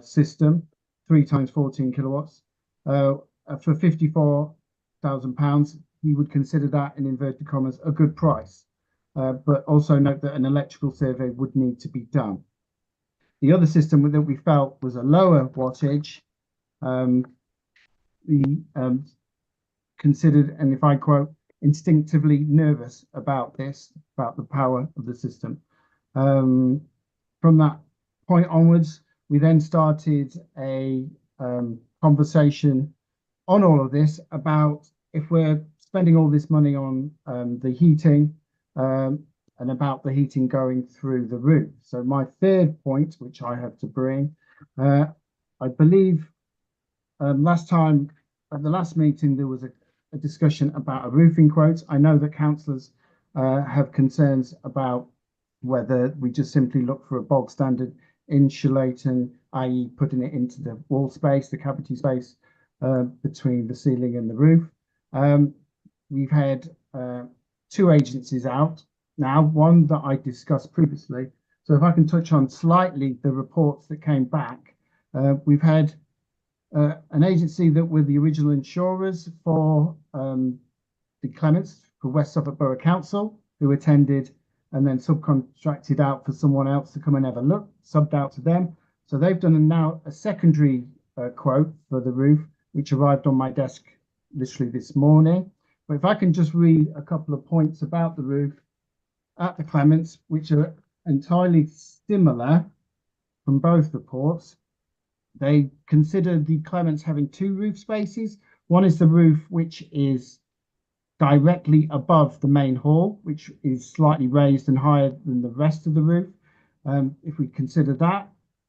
system, 3 times 14 kilowatts, for £54,000, he would consider that, in inverted commas, a good price. But also note that an electrical survey would need to be done. The other system that we felt was a lower wattage, considered, and if I quote, instinctively nervous about this, about the power of the system. From that point onwards, we then started a conversation on all of this about if we're spending all this money on the heating and about the heating going through the roof. So my third point, which I have to bring, I believe last time at the last meeting there was a discussion about a roofing quote. I know that councillors have concerns about whether we just simply look for a bog standard insulating, i.e. putting it into the wall space, the cavity space between the ceiling and the roof. We've had 2 agencies out now, one that I discussed previously. So if I can touch on slightly the reports that came back, we've had an agency that were the original insurers for the Clements for West Suffolk Borough Council, who attended and then subcontracted out for someone else to come and have a look, subbed out to them. So they've done now a secondary quote for the roof, which arrived on my desk literally this morning. But if I can just read a couple of points about the roof at the Clements, which are entirely similar from both reports. They consider the Clements having 2 roof spaces. One is the roof which is directly above the main hall, which is slightly raised and higher than the rest of the roof. If we consider that,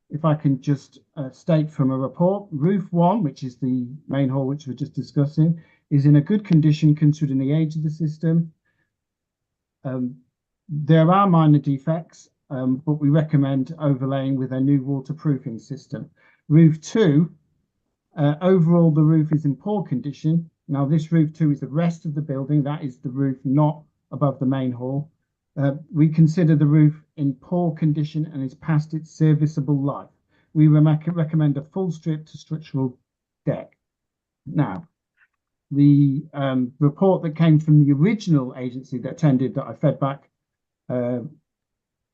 if I can just state from a report, roof 1, which is the main hall which we're just discussing, is in a good condition considering the age of the system. There are minor defects, but we recommend overlaying with a new waterproofing system. Roof 2, overall the roof is in poor condition. Now this roof 2 is the rest of the building, that is the roof not above the main hall. We consider the roof in poor condition and is past its serviceable life. We recommend a full strip to structural deck. Now, the report that came from the original agency that attended that I fed back,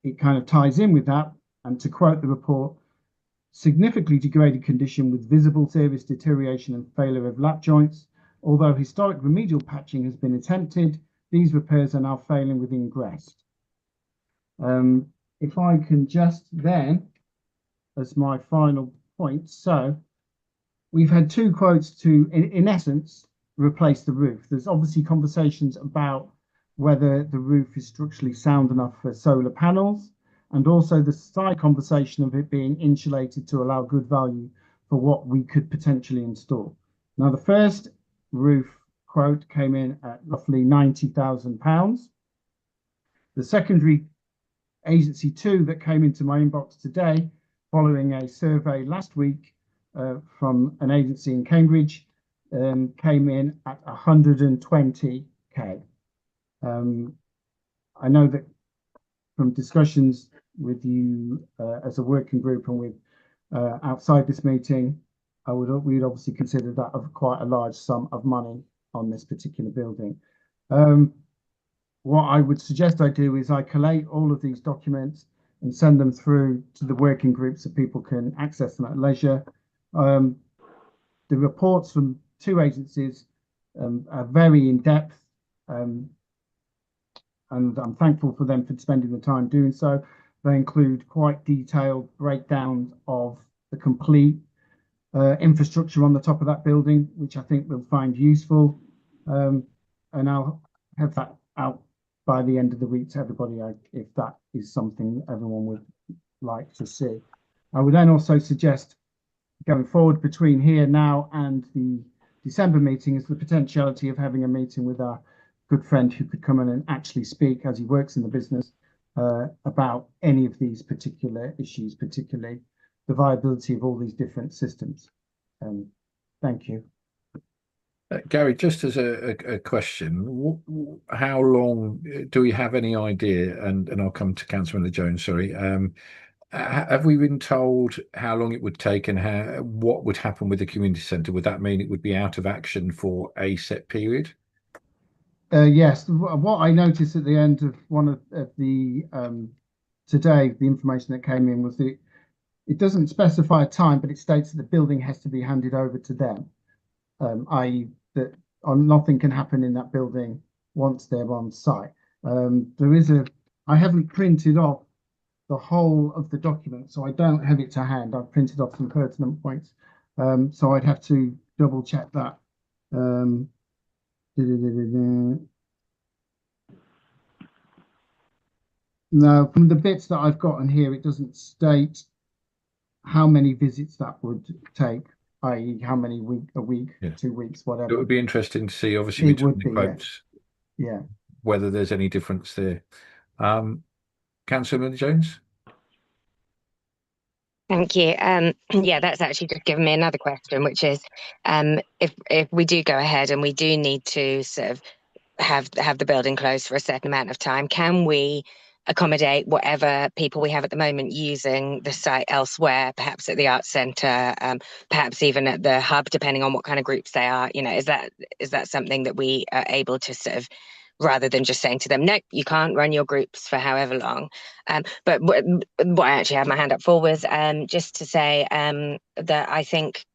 it kind of ties in with that. And to quote the report, significantly degraded condition with visible service deterioration and failure of lap joints. Although historic remedial patching has been attempted, these repairs are now failing with ingress. If I can just then, as my final point, so we've had 2 quotes to, in essence, replace the roof. There's obviously conversations about whether the roof is structurally sound enough for solar panels, and also the side conversation of it being insulated to allow good value for what we could potentially install. Now, the first roof quote came in at roughly £90,000. The secondary agency 2 that came into my inbox today following a survey last week from an agency in Cambridge came in at 120k. I know that from discussions with you as a working group and with outside this meeting, we'd obviously consider that of quite a large sum of money on this particular building. What I would suggest I do is I collate all of these documents and send them through to the working group so people can access them at leisure. The reports from 2 agencies are very in-depth, and I'm thankful for them for spending the time doing so. They include quite detailed breakdowns of the complete infrastructure on the top of that building, which I think they'll find useful. And I'll have that out by the end of the week to everybody, if that is something everyone would like to see. I would then also suggest going forward between here now and the December meeting is the potentiality of having a meeting with our good friend who could come in and actually speak as he works in the business about any of these particular issues, particularly the viability of all these different systems. Thank you. Gary, just as a question, how long do we have any idea? And I'll come to Councillor Jones. Sorry, have we been told how long it would take and what would happen with the community centre? Would that mean it would be out of action for a set period? Yes. What I noticed at the end of one of the today, the information that came in was that it doesn't specify a time, but it states that the building has to be handed over to them. I.e. that nothing can happen in that building once they're on site. I haven't printed off the whole of the document, so I don't have it to hand. I've printed off some pertinent points, so I'd have to double check that. No, from the bits that I've gotten here, it doesn't state how many visits that would take, i.e. how many a week, yeah. 2 weeks, whatever. It would be interesting to see, obviously, between the quotes, yeah, whether there's any difference there. Councillor Jones? Thank you. Yeah, that's actually just given me another question, which is if we do go ahead and we do need to sort of have the building closed for a certain amount of time, can we accommodate whatever people we have at the moment using the site elsewhere, perhaps at the arts centre, perhaps even at the hub, depending on what kind of groups they are? You know, is that something that we are able to sort of, rather than just saying to them, no, you can't run your groups for however long? But what I actually had my hand up for was just to say that I think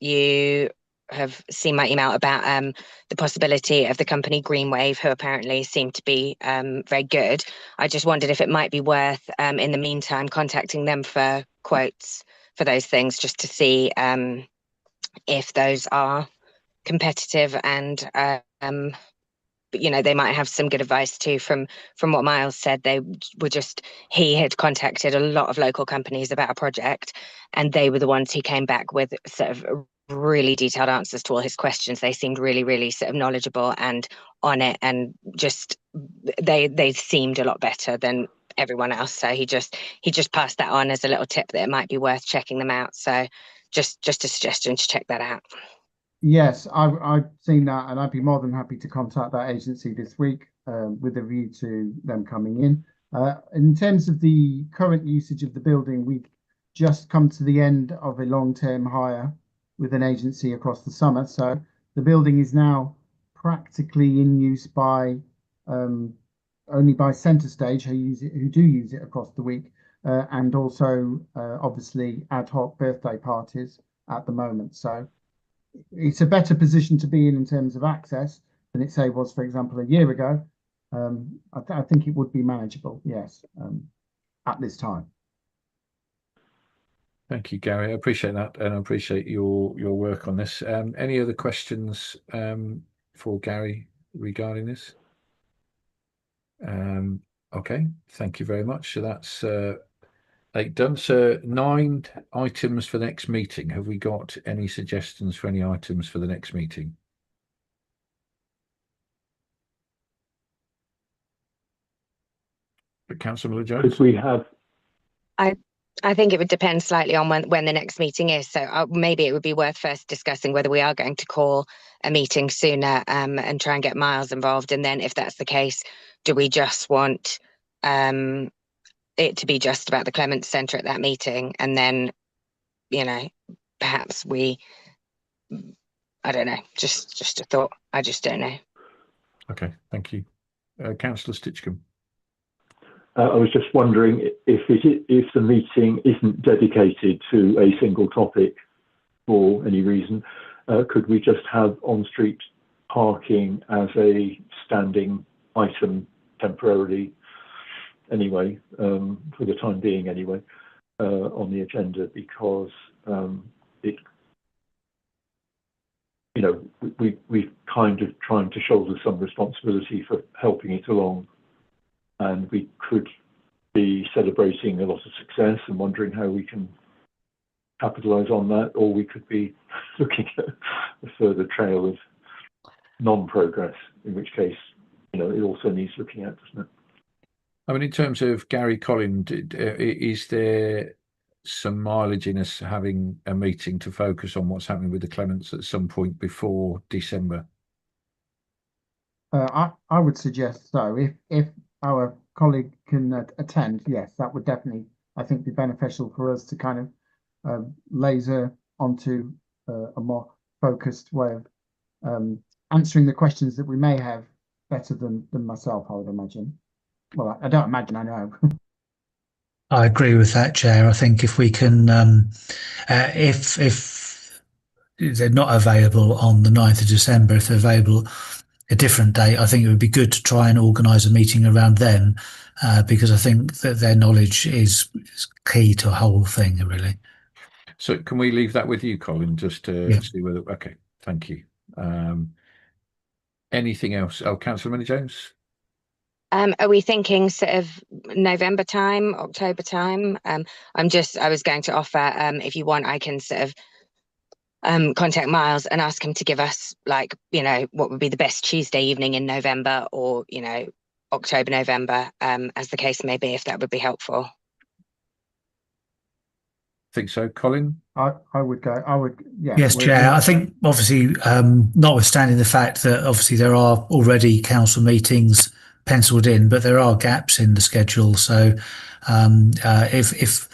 you have seen my email about the possibility of the company Greenwave, who apparently seem to be very good. I just wondered if it might be worth, in the meantime, contacting them for quotes for those things, just to see if those are competitive, and you know, they might have some good advice too. From what Miles said, he had contacted a lot of local companies about a project, and they were the ones who came back with sort of really detailed answers to all his questions. They seemed really sort of knowledgeable and on it, and just they seemed a lot better than everyone else. So he just passed that on as a little tip that it might be worth checking them out. So just a suggestion to check that out. Yes, I've seen that, and I'd be more than happy to contact that agency this week with a view to them coming in. In terms of the current usage of the building, we've just come to the end of a long-term hire with an agency across the summer. So the building is now practically in use by only by Centre Stage, who do use it across the week, and also obviously ad hoc birthday parties at the moment. So it's a better position to be in terms of access than it say was, for example, a year ago. I think it would be manageable, yes, at this time. Thank you, Gary. I appreciate that, and I appreciate your work on this. Any other questions for Gary regarding this? Okay, thank you very much. So that's 8 done. So 9 items for the next meeting. Have we got any suggestions for any items for the next meeting? Councillor Miller-Jones? Could we have? I think it would depend slightly on when the next meeting is. So maybe it would be worth first discussing whether we are going to call a meeting sooner and try and get Miles involved. And then if that's the case, do we just want it to be just about the Clements Centre at that meeting? And then, you know, perhaps we, I don't know, just a thought. I just don't know. Okay, thank you. Councillor Stitchcombe. I was just wondering if the meeting isn't dedicated to a single topic for any reason, could we just have on-street parking as a standing item temporarily, anyway, for the time being anyway, on the agenda, because we've kind of trying to shoulder some responsibility for helping it along. And we could be celebrating a lot of success and wondering how we can capitalise on that, or we could be looking at a further trail of non-progress, in which case, it also needs looking at, doesn't it? I mean, in terms of Gary, Colin, is there some mileage in us having a meeting to focus on what's happening with the Clements at some point before December? I would suggest so. If our colleague can attend, yes, that would definitely, I think, be beneficial for us to kind of laser onto a more focused way of answering the questions that we may have better than myself, I would imagine. Well, I don't imagine, I know. I agree with that, Chair. I think if we can, if they're not available on the 9th of December, if they're available a different date, I think it would be good to try and organise a meeting around them, because I think that their knowledge is key to the whole thing, really. So can we leave that with you, Colin, just to see whether... Okay, thank you. Anything else? Oh, Councillor Miller-Jones? Are we thinking sort of November time, October time? I was going to offer, if you want, I can sort of contact Miles and ask him to give us, like, what would be the best Tuesday evening in November, or, October, November, as the case may be, if that would be helpful. Think so, Colin? I would go. Yeah. Yes, Chair. I think obviously, notwithstanding the fact that obviously there are already council meetings penciled in, but there are gaps in the schedule. So if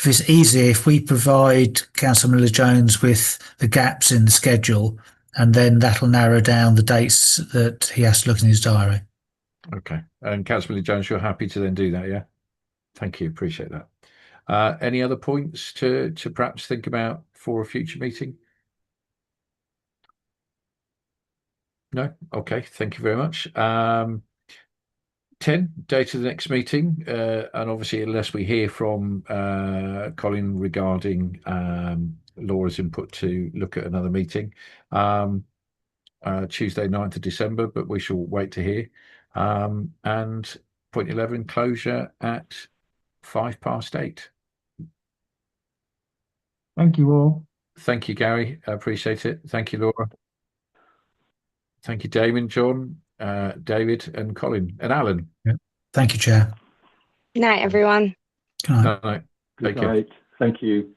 it's easy, if we provide Councillor Miller-Jones with the gaps in the schedule, and then that'll narrow down the dates that he has to look in his diary. Okay. And Councillor Miller-Jones, you're happy to then do that, yeah? Thank you. Appreciate that. Any other points to perhaps think about for a future meeting? No? Okay. Thank you very much. 10, date of the next meeting, and obviously unless we hear from Colin regarding Laura's input to look at another meeting, Tuesday 9th of December, but we shall wait to hear. And point 11, closure at 8:05. Thank you all. Thank you, Gary. I appreciate it. Thank you, Laura. Thank you, Damon, John, David, and Colin, and Alan. Yeah. Thank you, Chair. Night, everyone. Good night. Night. Good night. Thank you.